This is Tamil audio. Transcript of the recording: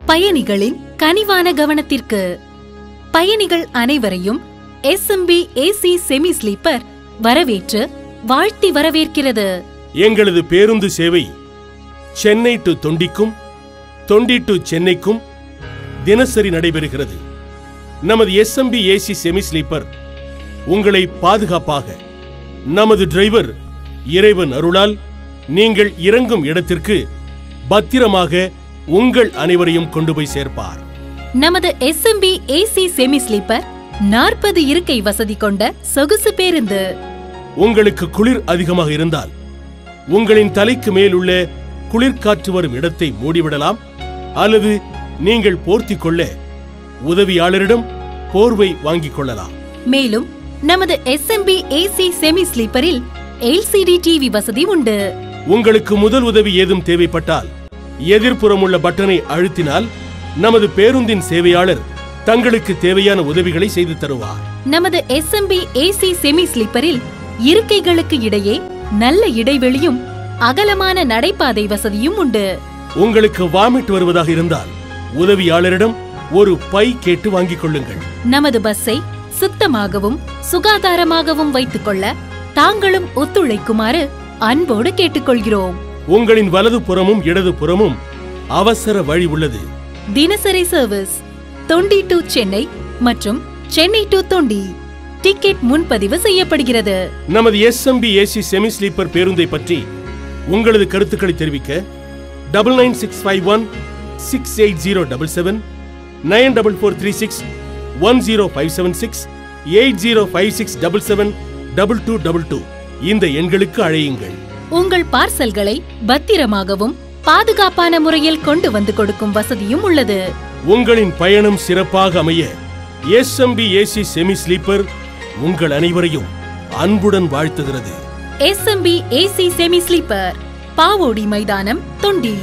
பயணிகளின் கனிவான கவனத்திற்கு. பயணிகள் அனைவரையும் SMB AC செமி ஸ்லீப்பர் வரவேற்று வாழ்த்தி வரவேற்கிறது. எங்களது பேருந்து சேவை சென்னை டு தொண்டிக்கும் தொண்டி டு சென்னைக்கும் தினசரி நடைபெறுகிறது. நமது SMB AC செமி ஸ்லீப்பர் உங்களை பாதுகாப்பாக நமது டிரைவர் இறைவன் அருளால் நீங்கள் இறங்கும் இடத்திற்கு பத்திரமாக உங்கள் அனைவரையும் கொண்டு போய் சேர்ப்பார். நமது SMB AC செமி ஸ்லீப்பர் 40 இருக்கை வசதி கொண்ட சொகுசு பேருந்து. உங்களுக்கு குளிர் அதிகமாக இருந்தால் உங்களின் தலைக்கு மேல் உள்ள குளிர்காற்று வரும் இடத்தை மூடிவிடலாம், அல்லது நீங்கள் போர்த்திக் கொள்ள உதவியாளரிடம் போர்வை வாங்கிக் கொள்ளலாம். மேலும் நமது SMB AC செமி ஸ்லீப்பரில் LCD TV வசதி உண்டு. உங்களுக்கு முதல் உதவி ஏதும் தேவைப்பட்டால் எதிர்ப்புறம் உள்ள பட்டனை அழுத்தினால் நமது பேருந்தின் சேவையாளர் தங்களுக்கு தேவையான உதவிகளை செய்து தருவார். நமது SMB AC செமி ஸ்லீப்பரில் இருக்கைகளுக்கு இடையே நல்ல இடைவெளியும் அகலமான நடைபாதை வசதியும் உண்டு. உங்களுக்கு வாமிட் வருவதாக இருந்தால் உதவியாளரிடம் ஒரு பை கேட்டு வாங்கிக் கொள்ளுங்கள். நமது பஸ்ஸை சுத்தமாகவும் சுகாதாரமாகவும் வைத்துக் கொள்ள தாங்களும் ஒத்துழைக்குமாறு அன்போடு கேட்டுக்கொள்கிறோம். உங்களின் வலது புறமும் இடது புறமும் அவசர வழி உள்ளது. தினசரி சர்வீஸ் தொண்டி டு சென்னை மற்றும் சென்னை டு தொண்டி. டிக்கெட் முன்பதிவு செய்யப்படுகிறது. நமது SMB AC செமி ஸ்லீப்பர் பேருந்தை பற்றி உங்களது கருத்துக்களை தெரிவிக்க 9965168077 9443610576 8056772222 இந்த எண்களுக்கு அழையுங்கள். உங்கள் பார்சல்களை பத்திரமாகவும் பாதுகாப்பான முறையில் கொண்டு வந்து கொடுக்கும் வசதியும் உள்ளது. உங்களின் பயணம் சிறப்பாக அமைய SMB AC செமி ஸ்லீப்பர் உங்கள் அனைவரையும் அன்புடன் வாழ்த்துகிறது. SMB AC செமி ஸ்லீப்பர், பாவோடி மைதானம், தொண்டி.